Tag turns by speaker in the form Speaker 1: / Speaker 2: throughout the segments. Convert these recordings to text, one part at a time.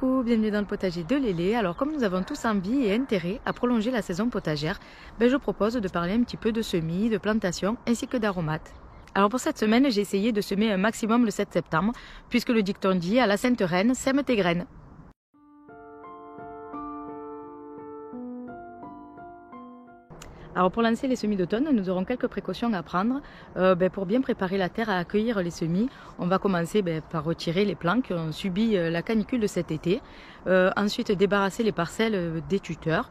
Speaker 1: Coucou, bienvenue dans le potager de Lélé. Alors comme nous avons tous envie et intérêt à prolonger la saison potagère, je propose de parler un petit peu de semis, de plantation ainsi que d'aromates. Alors pour cette semaine, j'ai essayé de semer un maximum le 7 septembre, puisque le dicton dit à la Sainte Reine, sème tes graines. Alors pour lancer les semis d'automne, nous aurons quelques précautions à prendre. Pour bien préparer la terre à accueillir les semis, on va commencer par retirer les plants qui ont subi la canicule de cet été. Ensuite débarrasser les parcelles des tuteurs.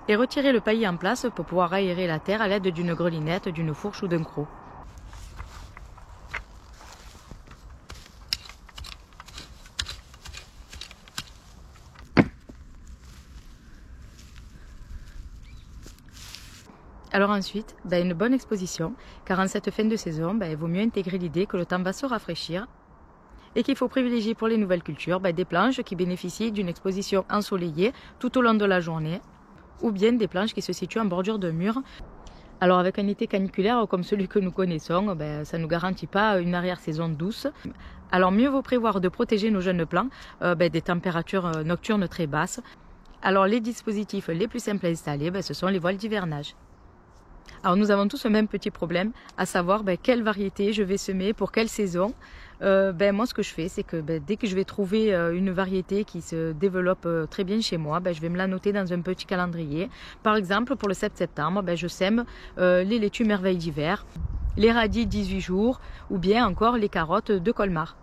Speaker 1: Et retirer le paillis en place pour pouvoir aérer la terre à l'aide d'une grelinette, d'une fourche ou d'un croc. Alors ensuite, une bonne exposition, car en cette fin de saison, il vaut mieux intégrer l'idée que le temps va se rafraîchir et qu'il faut privilégier pour les nouvelles cultures des planches qui bénéficient d'une exposition ensoleillée tout au long de la journée, ou bien des planches qui se situent en bordure de mur. Alors avec un été caniculaire comme celui que nous connaissons, ça ne nous garantit pas une arrière-saison douce. Alors mieux vaut prévoir de protéger nos jeunes plants des températures nocturnes très basses. Alors les dispositifs les plus simples à installer, ce sont les voiles d'hivernage. Alors nous avons tous le même petit problème, à savoir quelle variété je vais semer pour quelle saison. Moi ce que je fais, c'est que dès que je vais trouver une variété qui se développe très bien chez moi, je vais me la noter dans un petit calendrier. Par exemple pour le 7 septembre, je sème les laitues merveilles d'hiver, les radis 18 jours ou bien encore les carottes de Colmar.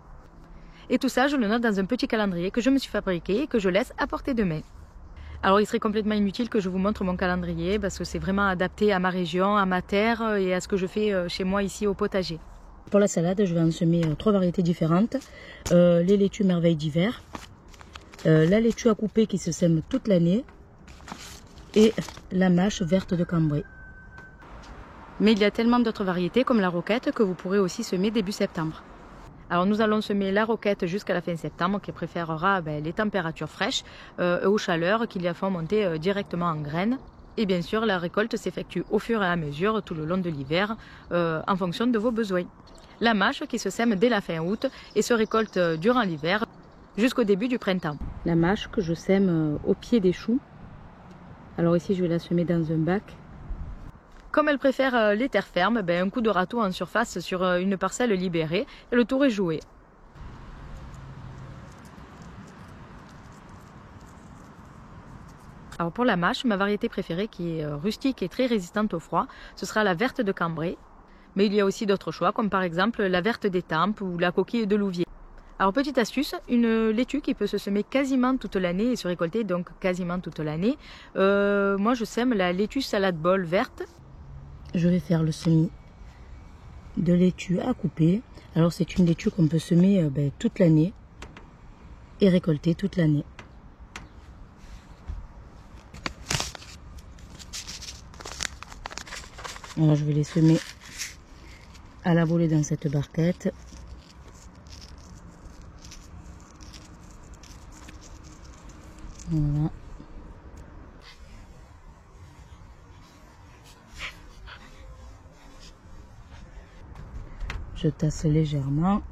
Speaker 1: Et tout ça je le note dans un petit calendrier que je me suis fabriqué et que je laisse à portée de main. Alors il serait complètement inutile que je vous montre mon calendrier parce que c'est vraiment adapté à ma région, à ma terre et à ce que je fais chez moi ici au potager. Pour la salade, je vais en semer 3 variétés différentes. Les laitues merveilles d'hiver, la laitue à couper qui se sème toute l'année et la mâche verte de Cambrai. Mais il y a tellement d'autres variétés comme la roquette que vous pourrez aussi semer début septembre. Alors nous allons semer la roquette jusqu'à la fin septembre qui préférera les températures fraîches aux chaleurs qui la font monter directement en graines. Et bien sûr la récolte s'effectue au fur et à mesure tout le long de l'hiver en fonction de vos besoins. La mâche qui se sème dès la fin août et se récolte durant l'hiver jusqu'au début du printemps. La mâche que je sème au pied des choux. Alors ici je vais la semer dans un bac. Comme elle préfère les terres fermes, un coup de râteau en surface sur une parcelle libérée et le tour est joué. Alors pour la mâche, ma variété préférée qui est rustique et très résistante au froid, ce sera la verte de Cambrai. Mais il y a aussi d'autres choix comme par exemple la verte d'Étampes ou la coquille de Louviers. Alors petite astuce, une laitue qui peut se semer quasiment toute l'année et se récolter donc quasiment toute l'année. Moi je sème la laitue salade bol verte. Je vais faire le semis de laitue à couper. Alors c'est une laitue qu'on peut semer toute l'année et récolter toute l'année. Alors je vais les semer à la volée dans cette barquette. Voilà. Je tasse légèrement.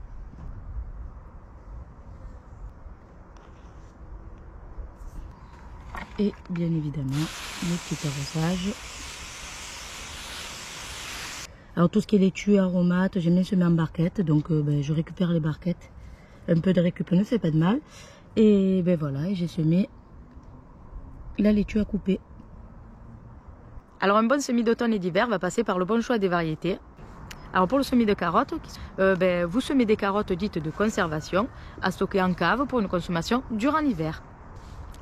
Speaker 1: Et bien évidemment, le petit arrosage. Alors tout ce qui est laitue, aromates, j'aime bien semer en barquette. Donc je récupère les barquettes. Un peu de récup ne fait pas de mal. Et voilà, et j'ai semé la laitue à couper. Alors un bon semis d'automne et d'hiver va passer par le bon choix des variétés. Alors pour le semis de carottes, vous semez des carottes dites de conservation à stocker en cave pour une consommation durant l'hiver.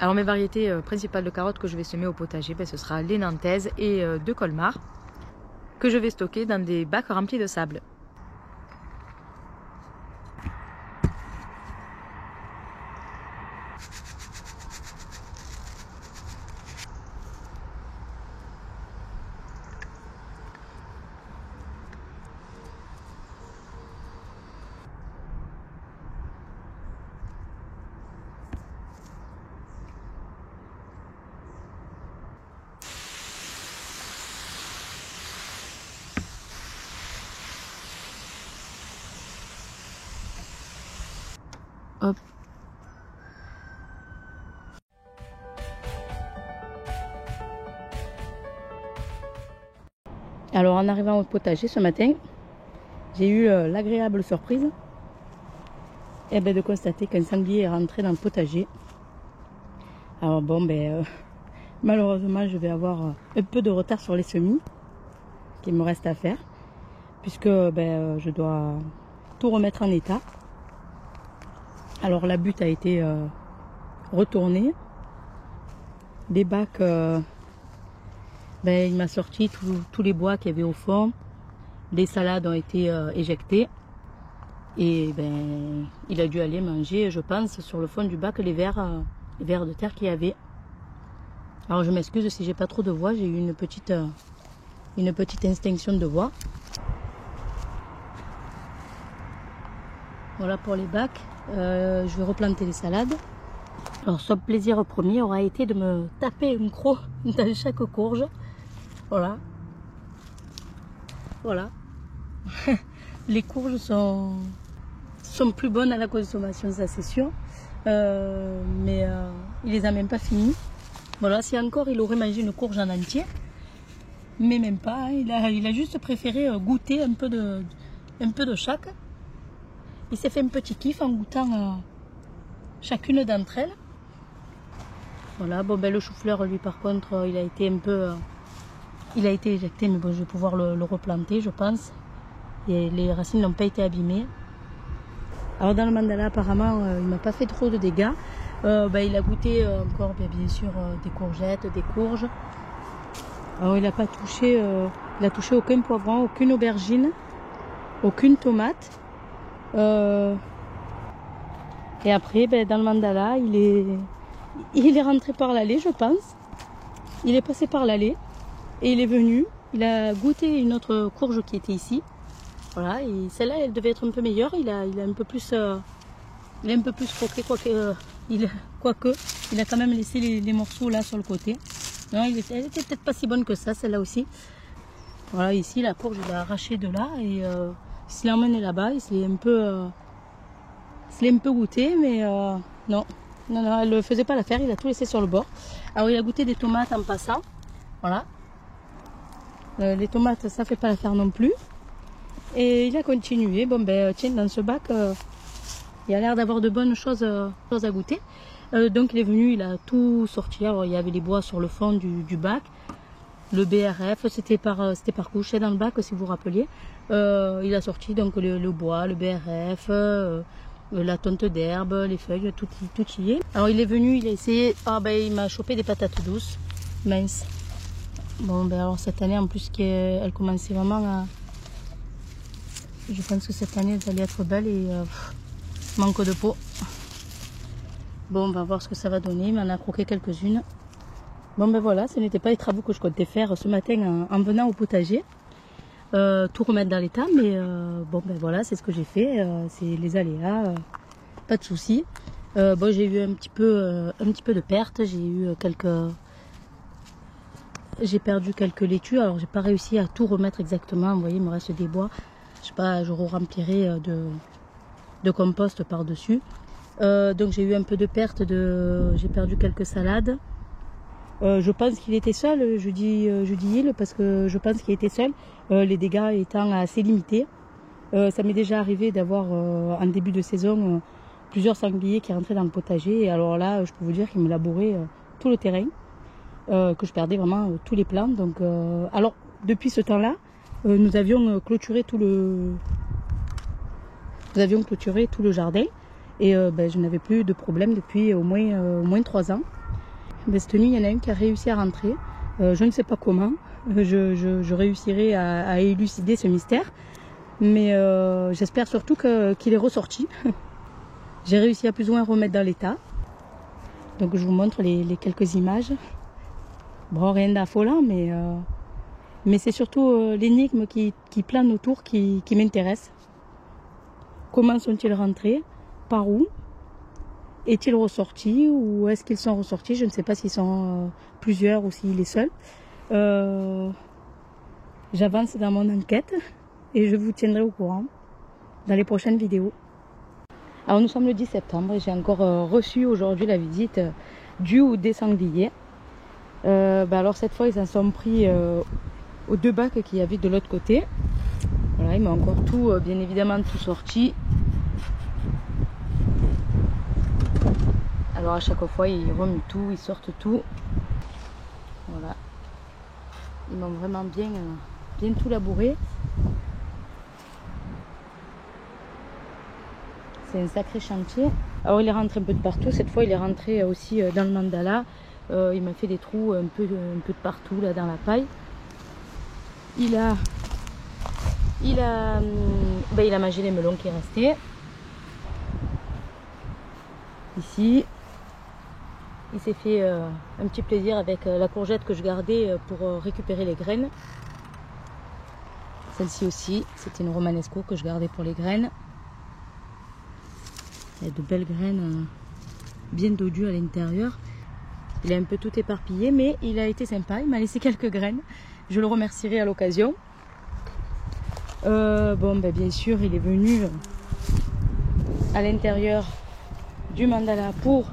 Speaker 1: Alors mes variétés principales de carottes que je vais semer au potager, ce sera les nantaises et de Colmar que je vais stocker dans des bacs remplis de sable. Hop. Alors en arrivant au potager ce matin, j'ai eu l'agréable surprise de constater qu'un sanglier est rentré dans le potager. Alors bon, malheureusement je vais avoir un peu de retard sur les semis qu'il me reste à faire, puisque je dois tout remettre en état. Alors la butte a été retournée. Des bacs, il m'a sorti tous les bois qu'il y avait au fond. Des salades ont été éjectées. Et il a dû aller manger, je pense, sur le fond du bac les vers de terre qu'il y avait. Alors je m'excuse si j'ai pas trop de voix, j'ai eu une petite extinction de voix. Voilà pour les bacs. Je vais replanter les salades. Alors son plaisir premier aura été de me taper un croc dans chaque courge. Voilà. Voilà. Les courges sont plus bonnes à la consommation, ça c'est sûr. Mais il les a même pas finies. Voilà, si encore il aurait mangé une courge en entier. Mais même pas, hein. Il a juste préféré goûter un peu de chaque. Il s'est fait un petit kiff en goûtant chacune d'entre elles. Voilà, le chou-fleur lui par contre il a été éjecté, mais bon, je vais pouvoir le replanter je pense. Et les racines n'ont pas été abîmées. Alors dans le mandala apparemment il m'a pas fait trop de dégâts. Il a goûté encore bien sûr des courgettes, des courges. Alors il a pas touché, il a touché aucun poivron, aucune aubergine, aucune tomate. Et après dans le mandala il est rentré par l'allée je pense. Il est passé par l'allée et il est venu, il a goûté une autre courge qui était ici. Voilà, et celle-là elle devait être un peu meilleure, il a un peu plus croqué, quoique il a quand même laissé les morceaux là sur le côté. Non, elle était peut-être pas si bonne que ça, celle-là aussi. Voilà, ici la courge il a arraché de là et il se l'a emmené là-bas, il se l'est un peu goûté, mais non, elle ne faisait pas l'affaire, il a tout laissé sur le bord. Alors il a goûté des tomates en passant, voilà. Les tomates ça fait pas l'affaire non plus. Et il a continué, tiens, dans ce bac, il a l'air d'avoir de bonnes choses à goûter. Donc il est venu, il a tout sorti. Alors il y avait les bois sur le fond du bac. Le BRF, c'était par couche dans le bac si vous vous rappeliez. Il a sorti donc le bois, le BRF, la tonte d'herbe, les feuilles, tout y est. Alors il est venu, il a essayé, il m'a chopé des patates douces, minces. Bon alors cette année en plus elle commençait vraiment à... Je pense que cette année elle allait être belle et manque de peau. Bon, on va voir ce que ça va donner, il m'en a croqué quelques-unes. Bon voilà, ce n'était pas les travaux que je comptais faire ce matin en venant au potager. Tout remettre dans l'état, mais voilà, c'est ce que j'ai fait, c'est les aléas, pas de soucis. J'ai eu un petit peu de pertes, j'ai perdu quelques laitues, alors j'ai pas réussi à tout remettre exactement, vous voyez il me reste des bois, je sais pas, je remplirai de compost par dessus. Donc j'ai eu un peu de pertes, j'ai perdu quelques salades. Je pense qu'il était seul, je dis il parce que je pense qu'il était seul, les dégâts étant assez limités. Ça m'est déjà arrivé d'avoir en début de saison plusieurs sangliers qui rentraient dans le potager, et alors là je peux vous dire qu'ils me labouraient tout le terrain, que je perdais vraiment tous les plants. Donc alors depuis ce temps-là,
Speaker 2: nous avions clôturé tout le jardin et je n'avais plus de problème depuis au moins 3 ans. Cette nuit, il y en a une qui a réussi à rentrer. Je ne sais pas comment. Je réussirai à élucider ce mystère. Mais j'espère surtout qu'il est ressorti. J'ai réussi à plus ou moins remettre dans l'état. Donc je vous montre les quelques images. Bon, rien d'affolant, mais c'est surtout l'énigme qui plane autour qui m'intéresse. Comment sont-ils rentrés? Par où? Est-il ressorti ou est-ce qu'ils sont ressortis? Je ne sais pas s'ils sont plusieurs ou s'il est seul. J'avance dans mon enquête et je vous tiendrai au courant dans les prochaines vidéos. Alors nous sommes le 10 septembre et j'ai encore reçu aujourd'hui la visite du ou des sangliers. Alors cette fois ils en sont pris aux 2 bacs qu'il y avait de l'autre côté. Voilà, ils m'ont encore tout, bien évidemment tout sorti. Alors à chaque fois ils remuent tout, ils sortent tout. Voilà. Ils m'ont vraiment bien tout labouré. C'est un sacré chantier. Alors il est rentré un peu de partout. Cette fois il est rentré aussi dans le mandala. Il m'a fait des trous un peu de partout là dans la paille. Il a mangé les melons qui restaient. Ici. Il s'est fait un petit plaisir avec la courgette que je gardais pour récupérer les graines. Celle-ci aussi, c'était une romanesco que je gardais pour les graines. Il y a de belles graines bien dodues à l'intérieur. Il est un peu tout éparpillé, mais il a été sympa. Il m'a laissé quelques graines. Je le remercierai à l'occasion. Bien sûr, il est venu à l'intérieur du mandala pour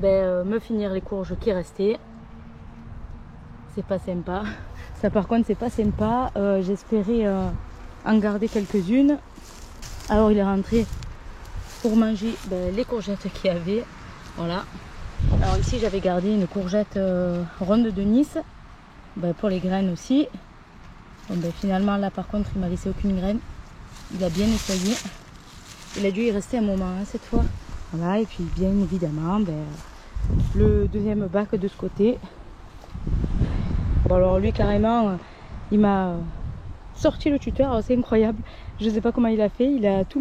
Speaker 2: me finir les courges qui restaient. C'est pas sympa. Ça par contre c'est pas sympa. J'espérais en garder quelques-unes. Alors il est rentré pour manger les courgettes qu'il y avait. Voilà. Alors ici j'avais gardé une courgette ronde de Nice. Pour les graines aussi. Finalement là par contre il m'a laissé aucune graine. Il a bien nettoyé. Il a dû y rester un moment cette fois. Voilà, et puis bien évidemment le deuxième bac de ce côté. Bon alors lui carrément il m'a sorti le tuteur. Alors c'est incroyable, je sais pas comment il a fait, il a tout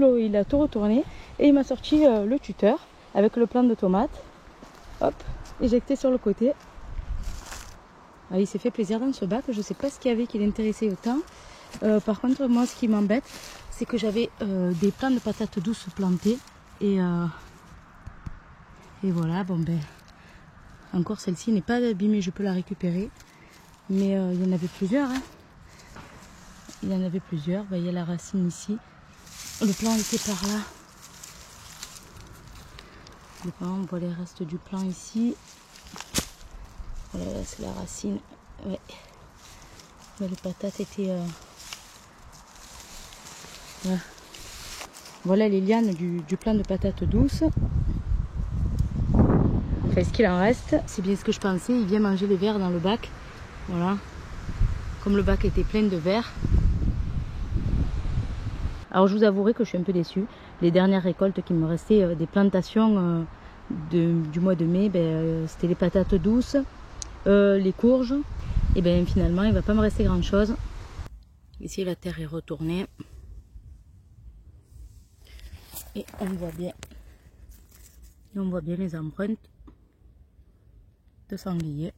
Speaker 2: retourné et il m'a sorti le tuteur avec le plant de tomates. Hop, éjecté sur le côté. Alors, il s'est fait plaisir dans ce bac, je sais pas ce qu'il y avait qui l'intéressait autant. Par contre moi ce qui m'embête c'est que j'avais des plants de patates douces plantés et voilà, encore celle-ci n'est pas abîmée, je peux la récupérer. Mais il y en avait plusieurs. Hein. Il y en avait plusieurs. Il y a la racine ici. Le plant était par là. On voit les restes du plant ici. Voilà, là c'est la racine. Ouais. Mais les patates étaient... Voilà les lianes du plant de patates douces. Enfin, ce qu'il en reste, c'est bien ce que je pensais. Il vient manger les vers dans le bac. Voilà. Comme le bac était plein de vers. Alors je vous avouerai que je suis un peu déçue. Les dernières récoltes qui me restaient des plantations du mois de mai, c'était les patates douces, les courges. Et finalement il ne va pas me rester grand chose. Ici la terre est retournée. Et on voit bien les empreintes de sanglier.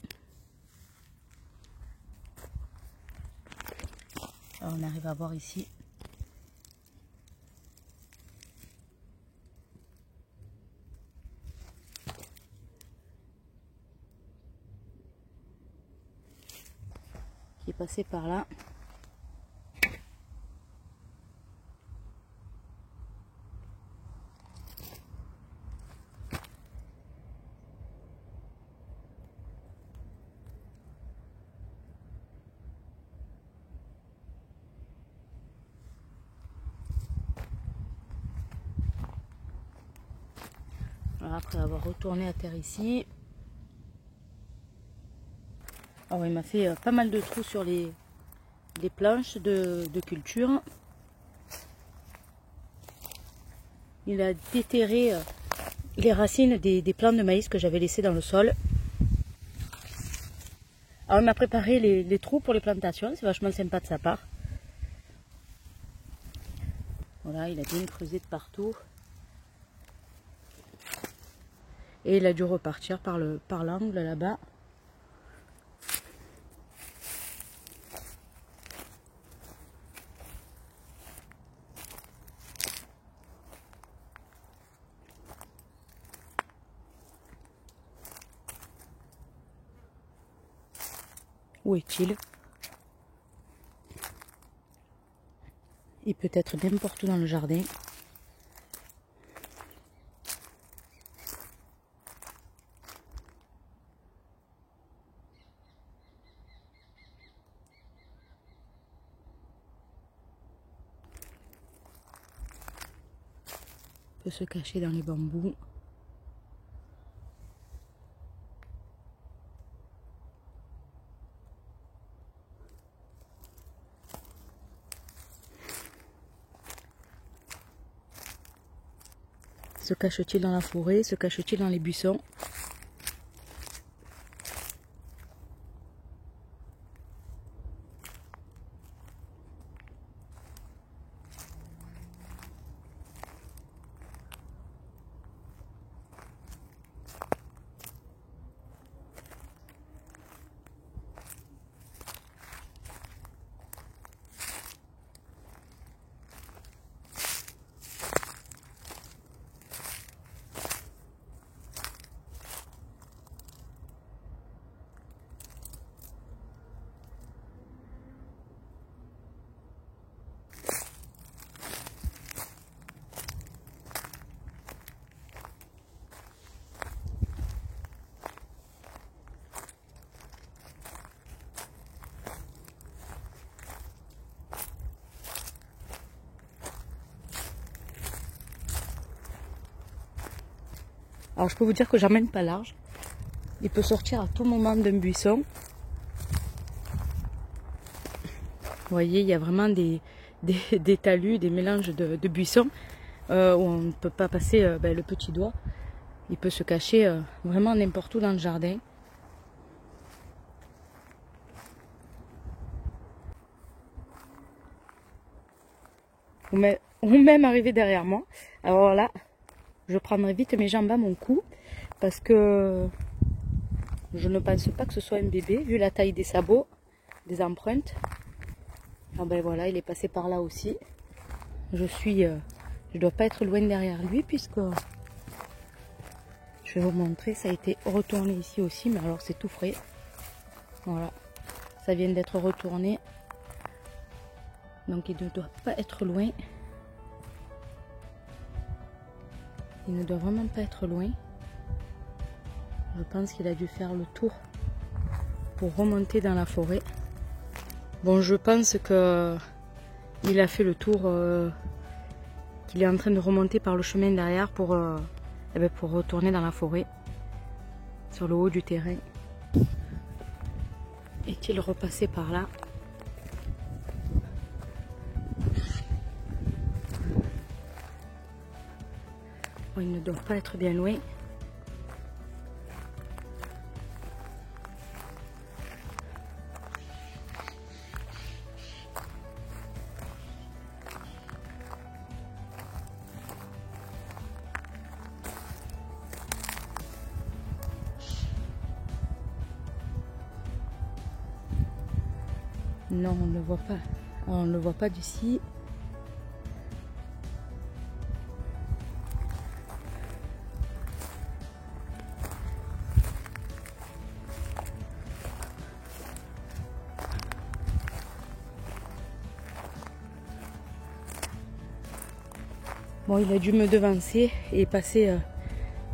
Speaker 2: Alors on arrive à voir ici. Qui est passé par là. Voilà, après avoir retourné à terre ici. Alors il m'a fait pas mal de trous sur les des planches de culture. Il a déterré les racines des plants de maïs que j'avais laissés dans le sol. Alors il m'a préparé les trous pour les plantations, c'est vachement sympa de sa part. Voilà, il a bien creusé de partout. Et il a dû repartir par l'angle là-bas. Où est-il? Il peut être n'importe où dans le jardin. Il peut se cacher dans les bambous. Se cache-t-il dans la forêt? Se cache-t-il dans les buissons? Alors je peux vous dire que j'emmène pas large. Il peut sortir à tout moment d'un buisson. Vous voyez, il y a vraiment des talus, des mélanges de buissons où on ne peut pas passer le petit doigt. Il peut se cacher vraiment n'importe où dans le jardin. Ou même arriver derrière moi. Alors là, je prendrai vite mes jambes à mon cou parce que je ne pense pas que ce soit un bébé vu la taille des sabots, des empreintes. Ah ben voilà, il est passé par là aussi. Je dois pas être loin derrière lui puisque je vais vous montrer, ça a été retourné ici aussi, mais alors c'est tout frais. Voilà, ça vient d'être retourné. Donc il ne doit pas être loin. Il ne doit vraiment pas être loin. Je pense qu'il a dû faire le tour pour remonter dans la forêt. Bon, je pense que il a fait le tour, qu'il est en train de remonter par le chemin derrière pour retourner dans la forêt, sur le haut du terrain. Est-il repassé par là? Bon, il ne doit pas être bien loin. Non, on ne le voit pas. On ne le voit pas d'ici. Bon, il a dû me devancer et passer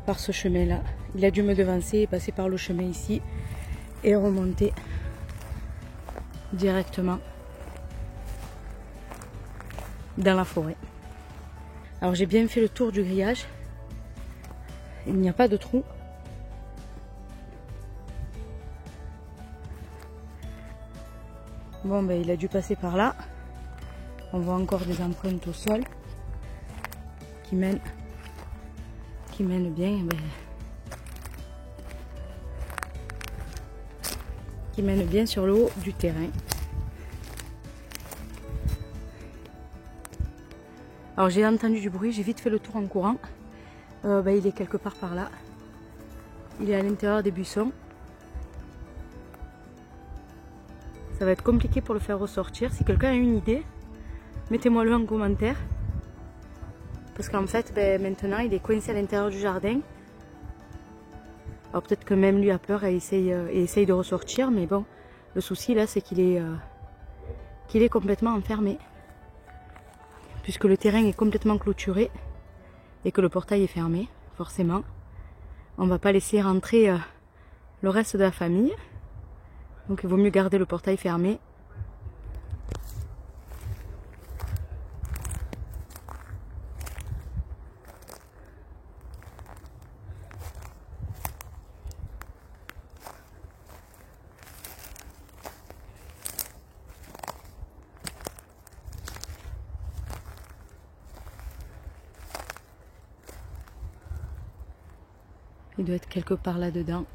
Speaker 2: par ce chemin-là. Il a dû me devancer et passer par le chemin ici et remonter directement dans la forêt. Alors j'ai bien fait le tour du grillage. Il n'y a pas de trou. Bon, ben, il a dû passer par là. On voit encore des empreintes au sol qui mènent bien, qui mènent bien sur le haut du terrain. Alors j'ai entendu du bruit, j'ai vite fait le tour en courant. Il est quelque part par là. Il est à l'intérieur des buissons. Ça va être compliqué pour le faire ressortir. Si quelqu'un a une idée, mettez-moi-le en commentaire. Parce qu'en fait, maintenant, il est coincé à l'intérieur du jardin. Alors peut-être que même lui a peur et essaye de ressortir. Mais bon, le souci là, c'est qu'il est complètement enfermé. Puisque le terrain est complètement clôturé et que le portail est fermé, forcément. On ne va pas laisser rentrer le reste de la famille. Donc il vaut mieux garder le portail fermé. Il doit être quelque part là-dedans.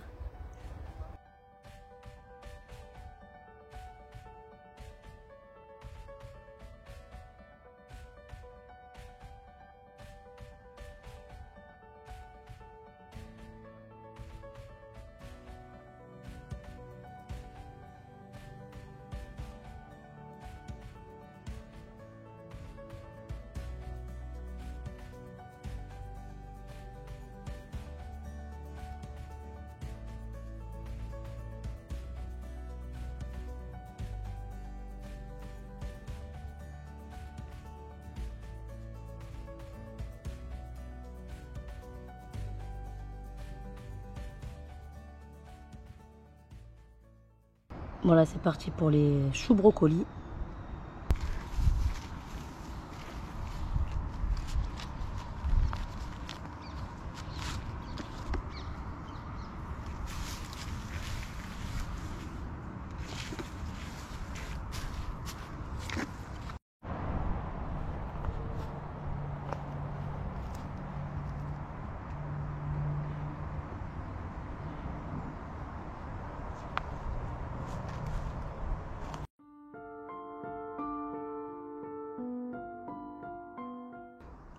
Speaker 2: Voilà, c'est parti pour les choux brocolis.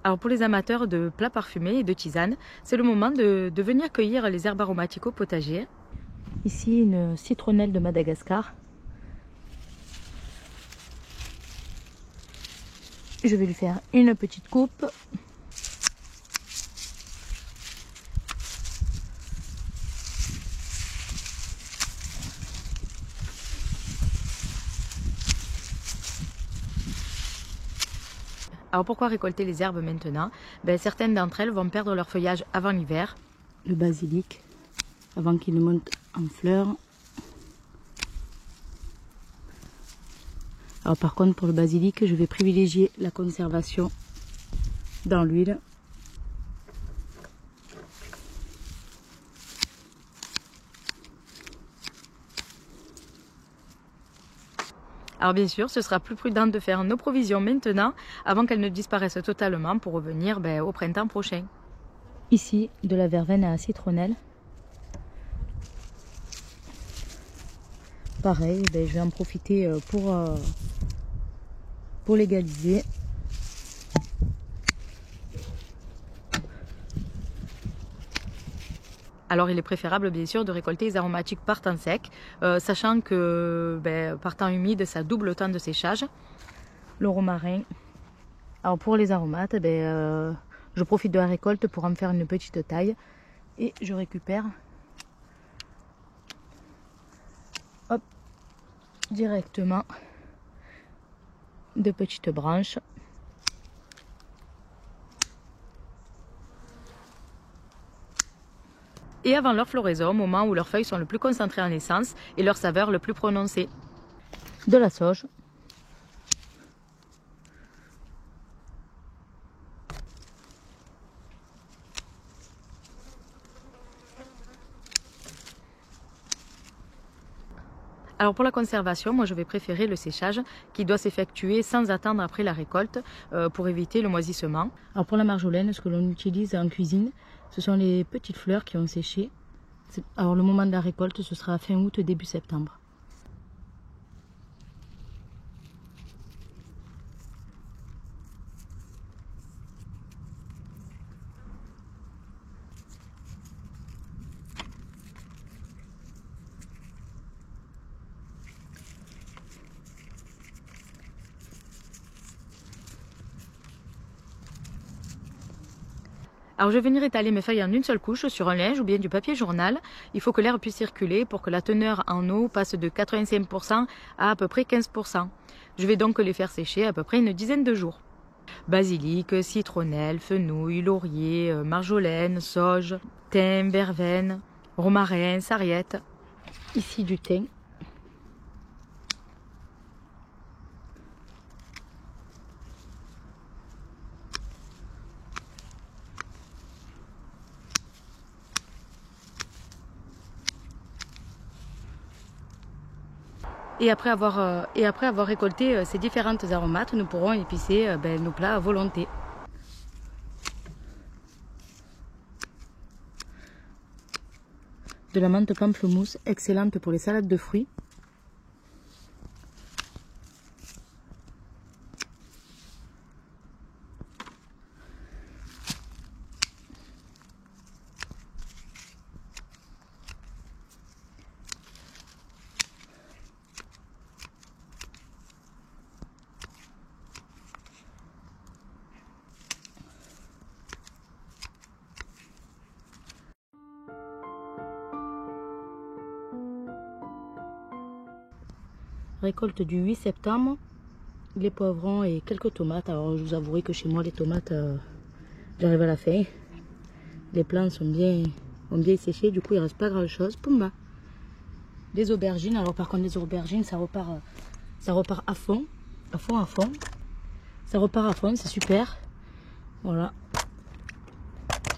Speaker 1: Alors pour les amateurs de plats parfumés et de tisanes, c'est le moment de venir cueillir les herbes aromatiques au potager.
Speaker 2: Ici, une citronnelle de Madagascar. Je vais lui faire une petite coupe.
Speaker 1: Alors pourquoi récolter les herbes maintenant? Certaines d'entre elles vont perdre leur feuillage avant l'hiver.
Speaker 2: Le basilic, avant qu'il ne monte en fleurs. Alors par contre, pour le basilic, je vais privilégier la conservation dans l'huile.
Speaker 1: Alors bien sûr, ce sera plus prudent de faire nos provisions maintenant avant qu'elles ne disparaissent totalement pour revenir au printemps prochain.
Speaker 2: Ici, de la verveine à la citronnelle. Pareil, je vais en profiter pour l'égaliser.
Speaker 1: Alors il est préférable bien sûr de récolter les aromatiques par temps sec, sachant que par temps humide ça double le temps de séchage.
Speaker 2: Le romarin. Alors pour les aromates, je profite de la récolte pour en faire une petite taille et je récupère directement de petites branches.
Speaker 1: Et avant leur floraison, au moment où leurs feuilles sont le plus concentrées en essence et leur saveur le plus prononcée.
Speaker 2: De la sauge.
Speaker 1: Alors pour la conservation, moi je vais préférer le séchage qui doit s'effectuer sans attendre après la récolte pour éviter le moisissement.
Speaker 2: Alors pour la marjolaine, ce que l'on utilise en cuisine, ce sont les petites fleurs qui ont séché. Alors le moment de la récolte, ce sera fin août, début septembre.
Speaker 1: Alors je vais venir étaler mes feuilles en une seule couche sur un linge ou bien du papier journal. Il faut que l'air puisse circuler pour que la teneur en eau passe de 85% à peu près 15%. Je vais donc les faire sécher à peu près une dizaine de jours. Basilic, citronnelle, fenouil, laurier, marjolaine, sauge, thym, verveine, romarin, sarriette.
Speaker 2: Ici du thym.
Speaker 1: Et après avoir récolté ces différentes aromates, nous pourrons épicer nos plats à volonté.
Speaker 2: De la menthe pamplemousse, excellente pour les salades de fruits. Récolte du 8 septembre, les poivrons et quelques tomates. Alors je vous avouerai que chez moi les tomates, j'arrive à la fin. Les plantes ont bien séché, du coup il ne reste pas grand chose. Pumba. Des aubergines, alors par contre les aubergines ça repart à fond. Ça repart à fond, c'est super. Voilà.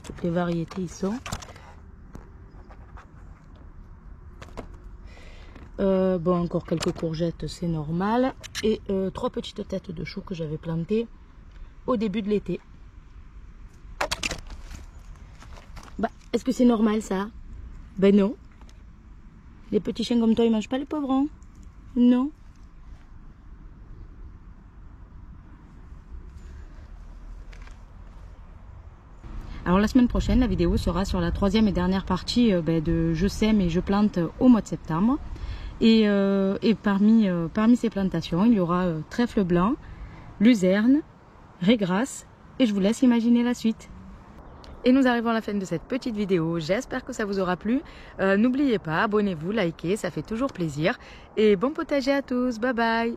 Speaker 2: Toutes les variétés y sont. Bon, encore quelques courgettes, c'est normal. Et 3 petites têtes de choux que j'avais plantées au début de l'été. Bah, est-ce que c'est normal ça? Ben non. Les petits chiens comme toi, ils mangent pas les poivrons? Non. Alors la semaine prochaine, la vidéo sera sur la 3e et dernière partie de je sème et je plante au mois de septembre. Et parmi ces plantations, il y aura trèfle blanc, luzerne, raigrasse, et je vous laisse imaginer la suite.
Speaker 1: Et nous arrivons à la fin de cette petite vidéo, j'espère que ça vous aura plu. N'oubliez pas, abonnez-vous, likez, ça fait toujours plaisir. Et bon potager à tous, bye bye!